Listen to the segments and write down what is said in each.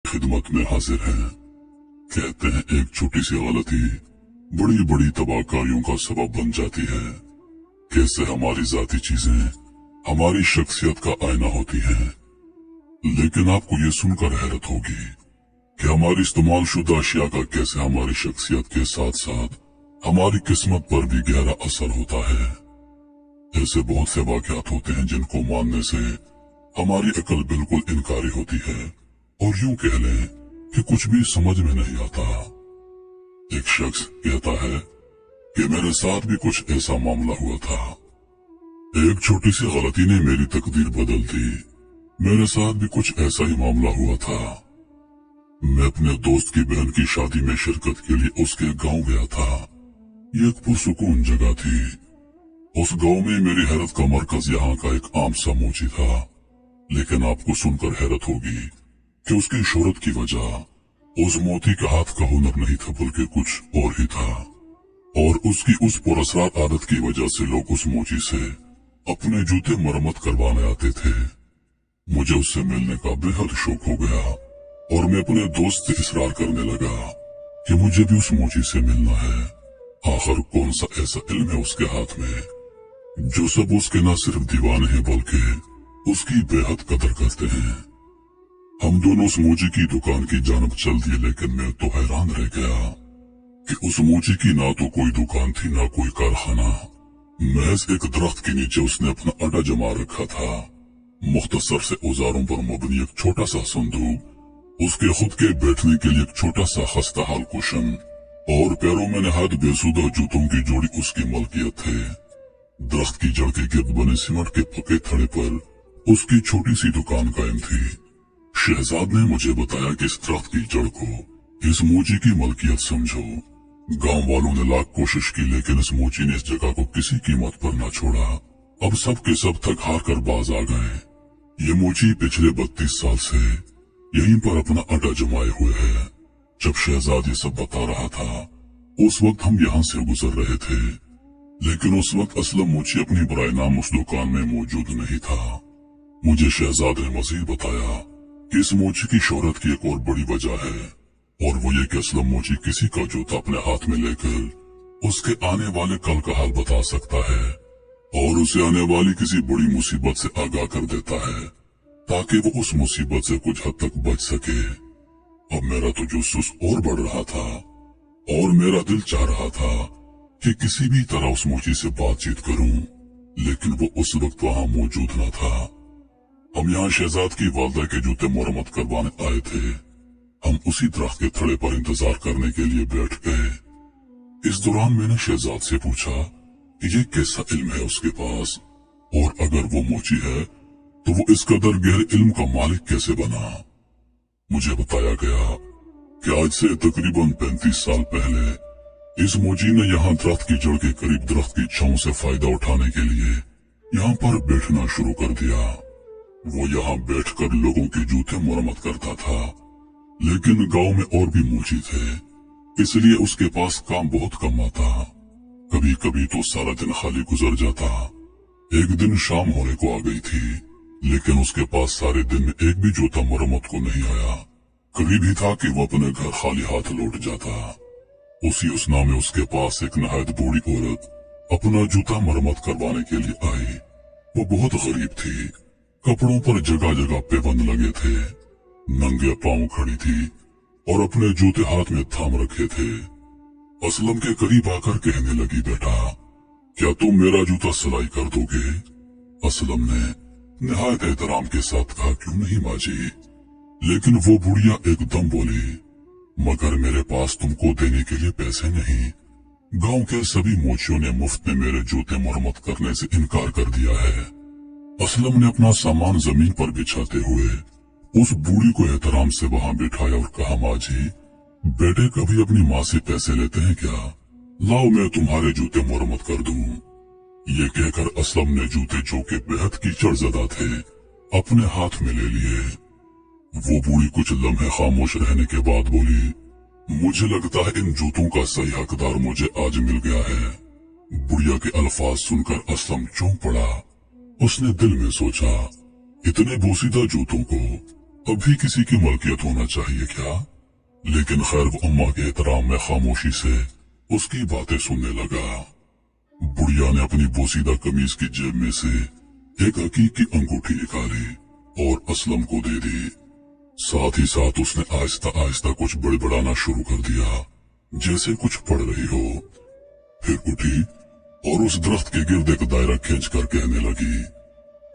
खिदमत में हाजिर हैं। कहते हैं एक छोटी सी गलती बड़ी बड़ी तबाहकारियों का सबब बन जाती है। कैसे हमारी जाती चीजें हमारी शख्सियत का आईना होती हैं। लेकिन आपको ये सुनकर हैरत होगी कि हमारी इस्तेमाल शुदा अशिया का कैसे हमारी शख्सियत के साथ साथ हमारी किस्मत पर भी गहरा असर होता है। ऐसे बहुत से वाकयात होते हैं जिनको मानने से हमारी अकल बिल्कुल इनकारी होती है और यूं कह लें कि कुछ भी समझ में नहीं आता। एक शख्स कहता है कि मेरे साथ भी कुछ ऐसा मामला हुआ था। एक छोटी सी गलती ने मेरी तकदीर बदल दी। मेरे साथ भी कुछ ऐसा ही मामला हुआ था। मैं अपने दोस्त की बहन की शादी में शिरकत के लिए उसके गांव गया था। ये एक पुरसुकून जगह थी। उस गांव में मेरी हैरत का मरकज यहाँ का एक आम सा मोची था। लेकिन आपको सुनकर हैरत होगी कि उसकी शोहरत की वजह उस मोती का हाथ का हुनर नहीं था बल्कि कुछ और ही था। और उसकी उस पुरअसरार आदत की वजह से लोग उस मोची से अपने जूते मरम्मत करवाने आते थे। मुझे उससे मिलने का बेहद शौक हो गया और मैं अपने दोस्त से इसरार करने लगा कि मुझे भी उस मोची से मिलना है। आखिर कौन सा ऐसा इल्म है उसके हाथ में जो सब उसके न सिर्फ दीवाने हैं बल्कि उसकी बेहद कदर करते हैं। हम दोनों उस मोची की दुकान की जानब चल दिए, लेकिन मैं तो हैरान रह गया कि उस मोची की ना तो कोई दुकान थी ना कोई कारखाना। महज एक दरख्त के नीचे उसने अपना अड्डा जमा रखा था। मुख्तसर से औजारों पर मबनी एक छोटा सा संदूक, उसके खुद के बैठने के लिए एक छोटा सा खस्ता हाल कुशन और पैरों में नहायत बेसुदा जूतों की जोड़ी उसकी मलकियत है। दरख्त की जड़ के गिर्द बने सीमेंट के पक्के थड़े पर उसकी छोटी सी दुकान कायम थी। शहजाद ने मुझे बताया कि इस दरख्त की जड़ को इस मोची की मलकियत समझो। गांव वालों ने लाख कोशिश की लेकिन इस मोची ने इस जगह को किसी कीमत पर न छोड़ा। अब सब के सब थक हार कर बाज आ गए। ये मोची पिछले 32 साल से यहीं पर अपना अड्डा जमाए हुए है। जब शहजाद ये सब बता रहा था उस वक्त हम यहाँ से गुजर रहे थे, लेकिन उस वक्त असलम मोची अपनी बराए नाम उस दुकान में मौजूद नहीं था। मुझे शहजाद ने मजीद बताया कि इस मोची की शोहरत की एक और बड़ी वजह है और वो ये कि असलम मोची किसी का जूता अपने हाथ में लेकर उसके आने वाले कल का हाल बता सकता है और उसे आने वाली किसी बड़ी मुसीबत से आगाह कर देता है ताकि वो उस मुसीबत से कुछ हद तक बच सके। अब मेरा तो जुस्सुस और बढ़ रहा था और मेरा दिल चाह रहा था कि किसी भी तरह उस मोची से बातचीत करूं, लेकिन वो उस वक्त वहां मौजूद न था। हम यहाँ शहजाद की वालदा के जूते मरम्मत करवाने आए थे। हम उसी दरख्त के थड़े पर इंतजार करने के लिए बैठ गए। इस दौरान मैंने शहजाद से पूछा कि ये कैसा इल्म है उसके पास और अगर वो मोची है तो वो इस कदर गहरे इल्म का मालिक कैसे बना। मुझे बताया गया कि आज से तकरीबन 35 साल पहले इस मोची ने यहाँ दरख्त की जड़ के करीब दरख्त की छांव से फायदा उठाने के लिए यहाँ पर बैठना शुरू कर दिया। वो यहाँ बैठकर लोगों के जूते मरम्मत करता था, लेकिन गांव में और भी मोची थे, इसलिए उसके पास काम बहुत कम आता। कभी कभी तो सारा दिन खाली गुजर जाता। एक दिन शाम होने को आ गई थी, लेकिन उसके पास सारे दिन में एक भी जूता मरम्मत को नहीं आया। करीब ही था कि वो अपने घर खाली हाथ लौट जाता। उसी उसना में उसके पास एक नहायत बूढ़ी औरत अपना जूता मरम्मत करवाने के लिए आई। वो बहुत गरीब थी। कपड़ों पर जगह जगह पेबंद लगे थे। नंगे पांव खड़ी थी और अपने जूते हाथ में थाम रखे थे। असलम के करीब आकर कहने लगी, बेटा क्या तुम मेरा जूता सिलाई कर दोगे? असलम ने निहायत एहतराम के साथ कहा, क्यों नहीं माँ जी। लेकिन वो बुढ़िया एकदम बोली, मगर मेरे पास तुमको देने के लिए पैसे नहीं। गांव के सभी मोचियों ने मुफ्त में मेरे जूते मरम्मत करने से इनकार कर दिया है। असलम ने अपना सामान जमीन पर बिछाते हुए उस बूढ़ी को एहतराम से वहां बिठाया और कहा, माँ जी बेटे कभी अपनी माँ से पैसे लेते हैं क्या? लाओ मैं तुम्हारे जूते मरम्मत कर दूं। ये कहकर असलम ने जूते जो के बेहद कीचड़ ज़दा थे अपने हाथ में ले लिए। वो बूढ़ी कुछ लम्हे खामोश रहने के बाद बोली, मुझे लगता है इन जूतों का सही हकदार मुझे आज मिल गया है। बुढ़िया के अल्फाज सुनकर असलम चौंक पड़ा। उसने दिल में सोचा, इतने बोसीदा जूतों को अभी किसी की मलकियत होना चाहिए क्या? लेकिन खैर वो अम्मा के एहतराम में खामोशी से उसकी बातें सुनने लगा। बुढ़िया ने अपनी बोसीदा कमीज की जेब में से एक हकीक की अंगूठी निकाली और असलम को दे दी। साथ ही साथ उसने आहिस्ता आहिस्ता कुछ बड़बड़ाना शुरू कर दिया, जैसे कुछ पढ़ रही हो। फिर उठी और उस दरख्त के गिर्द एक दायरा खींच कर कहने लगी,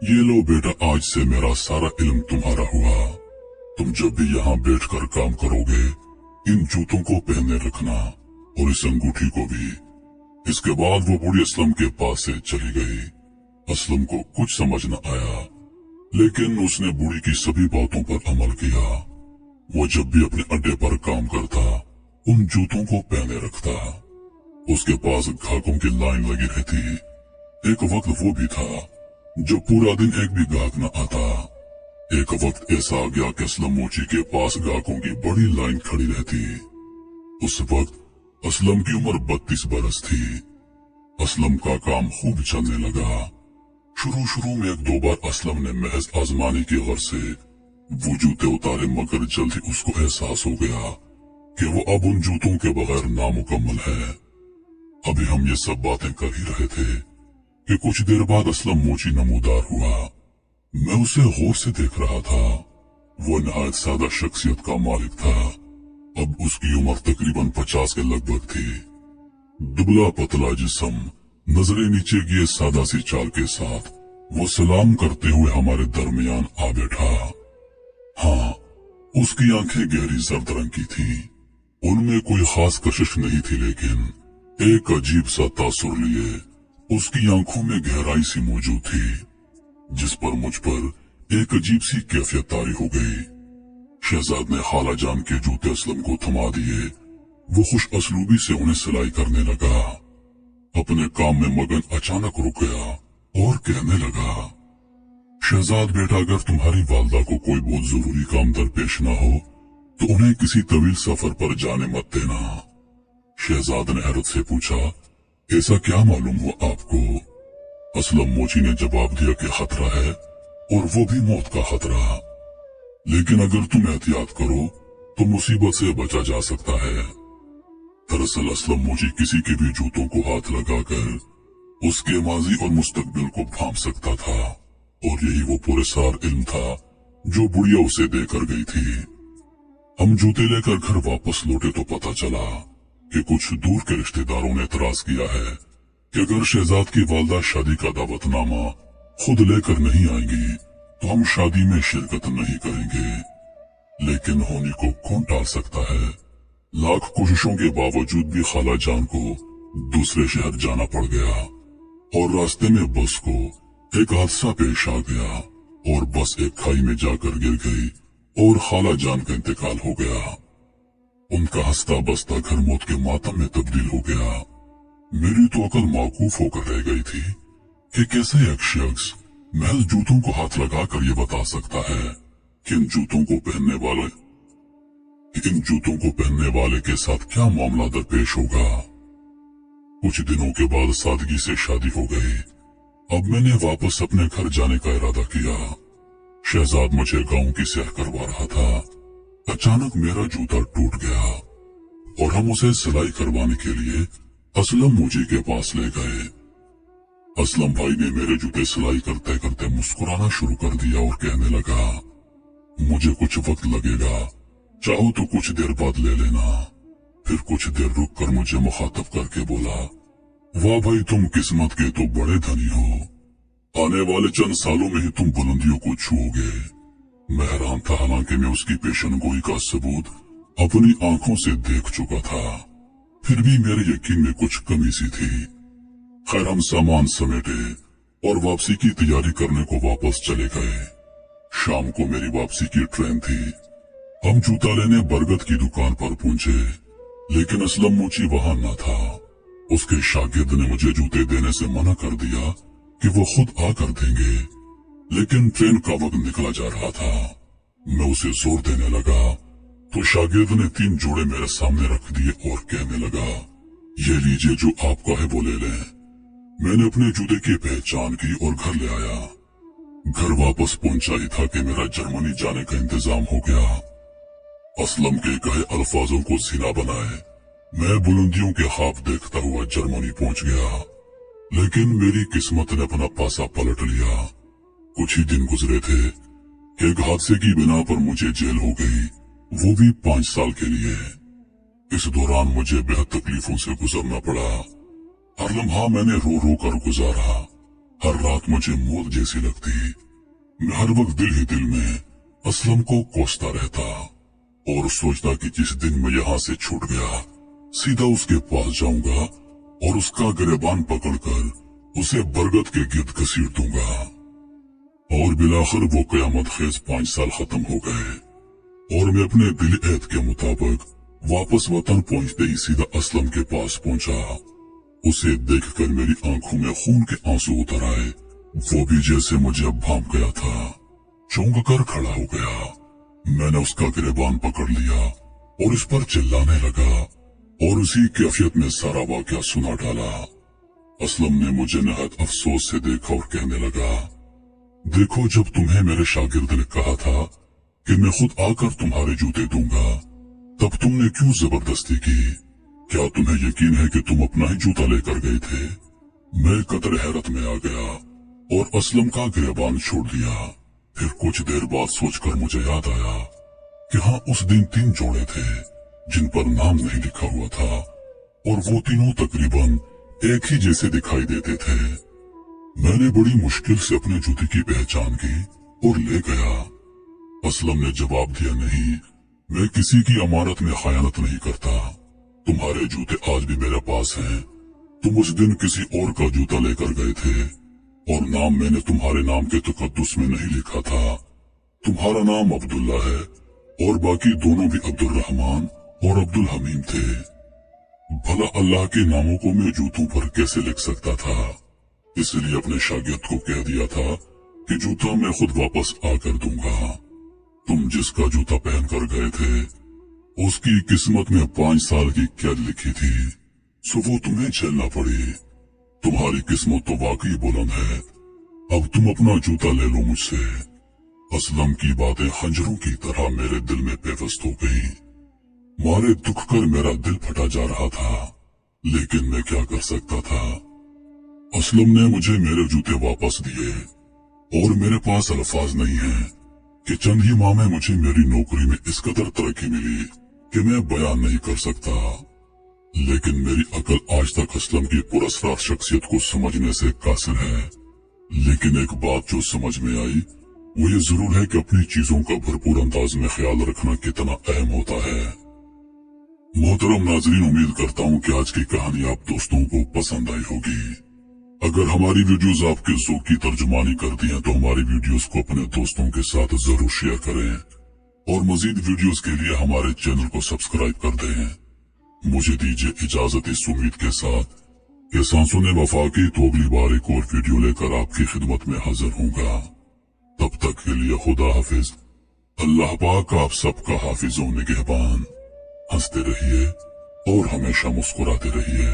ये लो बेटा, आज से मेरा सारा इल्म तुम्हारा हुआ। तुम जब भी यहाँ बैठकर काम करोगे इन जूतों को पहने रखना और इस अंगूठी को भी। इसके बाद वो बूढ़ी असलम के पास से चली गई। असलम को कुछ समझ न आया, लेकिन उसने बूढ़ी की सभी बातों पर अमल किया। वो जब भी अपने अड्डे पर काम करता उन जूतों को पहने रखता। उसके पास ग्राहकों की लाइन लगी रहती। एक वक्त वो भी था जब पूरा दिन एक भी ग्राहक न आता। एक वक्त ऐसा आ गया कि असलम मोची के पास ग्राहकों की बड़ी लाइन खड़ी रहती। उस वक्त असलम की उम्र 32 बरस थी। असलम का काम खूब चलने लगा। शुरू में एक दो बार असलम ने महज आजमाने की गर्ज से वो जूते उतारे, मगर जल्द ही उसको एहसास हो गया कि वो अब उन जूतों के बगैर नामुकम्मल है। अभी हम ये सब बातें कर ही रहे थे कि कुछ देर बाद असलम मोची नमूदार हुआ। मैं उसे गौर से देख रहा था। वो नहायत सादा शख्सियत का मालिक था। अब उसकी उम्र तकरीबन 50 के लगभग थी। दुबला पतला जिस्म, नजरें नीचे किए सादा सी चाल के साथ वो सलाम करते हुए हमारे दरमियान आ बैठा। हाँ, उसकी आंखें गहरी जर्द रंग की थी। उनमें कोई खास कशिश नहीं थी, लेकिन एक अजीब सा तासुर लिए उसकी आंखों में गहराई सी मौजूद थी, जिस पर मुझ पर एक अजीब सी कैफियत तारी हो गई। शहजाद ने खाला जान के जूते असलम को थमा दिए। वो खुश असलूबी से उन्हें सिलाई करने लगा। अपने काम में मगन अचानक रुक गया और कहने लगा, शहजाद बेटा, अगर तुम्हारी वालदा को कोई बहुत जरूरी काम दरपेश ना हो तो उन्हें किसी तवील सफर पर जाने मत देना। शहजाद ने हैरत से पूछा, ऐसा क्या मालूम हुआ आपको? असलम मोची ने जवाब दिया कि खतरा है, और वो भी मौत का खतरा। लेकिन अगर तुम एहतियात करो तो मुसीबत से बचा जा सकता है। दरअसल असलम मोची किसी के भी जूतों को हाथ लगाकर उसके माजी और मुस्तकबिल को भांप सकता था, और यही वो पुरस्कार इल्म था जो बुढ़िया उसे देकर गई थी। हम जूते लेकर घर वापस लौटे तो पता चला कि कुछ दूर के रिश्तेदारों ने एतराज किया है कि अगर शहजाद की वालदा शादी का दावतनामा खुद लेकर नहीं आएंगी तो हम शादी में शिरकत नहीं करेंगे। लेकिन होने को कौन टाल सकता है। लाख कोशिशों के बावजूद भी खाला जान को दूसरे शहर जाना पड़ गया, और रास्ते में बस को एक हादसा पेश आ गया और बस एक खाई में जाकर गिर गई और खाला जान का इंतकाल हो गया। उनका हंसता बसता घर मौत के मातम में तब्दील हो गया। मेरी तो अकल माकूफ होकर रह गई थी कि कैसे एक शख्स महज जूतों को हाथ लगाकर ये बता सकता है कि इन जूतों को पहनने वाले के साथ क्या मामला दरपेश होगा। कुछ दिनों के बाद सादगी से शादी हो गई। अब मैंने वापस अपने घर जाने का इरादा किया। शहजाद मुझे गांव की सैर करवा रहा था। अचानक मेरा जूता टूट गया और हम उसे सिलाई करवाने के लिए असलम मोची के पास ले गए। असलम भाई ने मेरे जूते सिलाई करते करते मुस्कुराना शुरू कर दिया और कहने लगा, मुझे कुछ वक्त लगेगा, चाहो तो कुछ देर बाद ले लेना। फिर कुछ देर रुक कर मुझे मुखातब करके बोला, वाह भाई, तुम किस्मत के तो बड़े धनी हो। आने वाले चंद सालों में ही तुम बुलंदियों को छूओगे। मैं हैरान था, हालांकि मैं उसकी पेशनगोई का सबूत अपनी आंखों से देख चुका था। फिर भी मेरे यकीन में कुछ कमी सी थी। खैर, हम सामान समेटे और वापसी की तैयारी करने को वापस चले गए। शाम को मेरी वापसी की ट्रेन थी। हम जूता लेने बरगद की दुकान पर पहुंचे, लेकिन असलम मोची वहां न था। उसके शागिर्द ने मुझे जूते देने से मना कर दिया कि वो खुद आकर देंगे, लेकिन ट्रेन का वक्त निकला जा रहा था। मैं उसे जोर देने लगा तो शागिर्द ने 3 जोड़े मेरे सामने रख दिए और कहने लगा, ये लीजिए, जो आपका है वो ले लें। मैंने अपने जूते की पहचान की और घर ले आया। घर वापस पहुंचा ही था कि मेरा जर्मनी जाने का इंतजाम हो गया। असलम के कहे अल्फाजों को सीना बनाए मैं बुलंदियों के ख्वाब देखता हुआ जर्मनी पहुंच गया। लेकिन मेरी किस्मत ने अपना पासा पलट लिया। कुछ ही दिन गुजरे थे, एक हादसे की बिना पर मुझे जेल हो गई, वो भी 5 साल के लिए। इस दौरान मुझे बेहद तकलीफों से गुजरना पड़ा। हर लम्हा मैंने रो रो कर गुजारा। हर रात मुझे मौत जैसी लगती। मैं हर वक्त दिल ही दिल में असलम को कोसता रहता और सोचता कि जिस दिन मैं यहाँ से छूट गया सीधा उसके पास जाऊंगा और उसका गिरबान पकड़कर उसे बरगद के गिर्द घसीट दूंगा। और बिलाखिर वो कयामत खेज 5 साल खत्म हो गए और मैं अपने दिल एहद के मुताबिक वापस वतन पहुंचते ही सीधा असलम के पास पहुंचा। उसे देखकर मेरी आंखों में खून के आंसू उतर आए। वो भी जैसे मुझे अब भांप गया था। चौंक कर खड़ा हो गया। मैंने उसका गिरबान पकड़ लिया और इस पर चिल्लाने लगा और उसी कैफियत में सारा वाकया सुना डाला। असलम ने मुझे नहायत अफसोस से देखा और कहने लगा, देखो जब तुम्हें मेरे शागिर्द ने कहा था कि मैं खुद आकर तुम्हारे जूते दूंगा, तब तुमने क्यों जबरदस्ती की? क्या तुम्हें यकीन है कि तुम अपना ही जूता लेकर गए थे? मैं कदर हैरत में आ गया और असलम का गिरबान छोड़ दिया। फिर कुछ देर बाद सोचकर मुझे याद आया कि हाँ, उस दिन 3 जोड़े थे जिन पर नाम नहीं लिखा हुआ था और वो तीनों तकरीबन एक ही जैसे दिखाई देते थे। मैंने बड़ी मुश्किल से अपने जूते की पहचान की और ले गया। असलम ने जवाब दिया, नहीं, मैं किसी की अमानत में खयानत नहीं करता। तुम्हारे जूते आज भी मेरे पास हैं। तुम उस दिन किसी और का जूता लेकर गए थे और नाम मैंने तुम्हारे नाम के तकद्दुस में नहीं लिखा था। तुम्हारा नाम अब्दुल्ला है और बाकी दोनों भी अब्दुल रहमान और अब्दुल हमीम थे। भला अल्लाह के नामों को मैं जूतों पर कैसे लिख सकता था? इसलिए अपने शागिर्द को कह दिया था कि जूता मैं खुद वापस आकर दूंगा। तुम जिसका जूता पहन कर गए थे उसकी किस्मत में 5 साल की कैद लिखी थी, सो वो तुम्हें झेलना पड़ी। तुम्हारी किस्मत तो वाकई बुलंद है। अब तुम अपना जूता ले लो मुझसे। असलम की बातें खंजरों की तरह मेरे दिल में पेवस्त हो गई। मारे दुख कर मेरा दिल फटा जा रहा था, लेकिन मैं क्या कर सकता था? असलम ने मुझे मेरे जूते वापस दिए और मेरे पास अल्फाज नहीं है कि चंद ही माह में मुझे मेरी नौकरी में इस कदर तरक्की मिली कि मैं बयान नहीं कर सकता। लेकिन मेरी अकल आज तक असलम की पुरस्कार शख्सियत को समझने से कासिर है। लेकिन एक बात जो समझ में आई वो ये जरूर है कि अपनी चीजों का भरपूर अंदाज में ख्याल रखना कितना अहम होता है। मोहतरम नाजरीन, उम्मीद करता हूँ कि आज की कहानी आप दोस्तों को पसंद आई होगी। अगर हमारी वीडियोस आपके ज़ौक़ की तर्जुमानी करती हैं तो हमारी वीडियोस को अपने दोस्तों के साथ जरूर शेयर करें और मजीद वीडियोस के लिए हमारे चैनल को सब्सक्राइब कर दें। मुझे दीजिए इजाजत इस उम्मीद के साथ कि सांसों ने वफा की तो अगली बार एक और वीडियो लेकर आपकी खिदमत में हाजिर होगा। तब तक के लिए खुदा हाफिज। अल्लाह पाक आप सबका हाफिज व निगहबान। हंसते रहिए और हमेशा मुस्कुराते रहिए।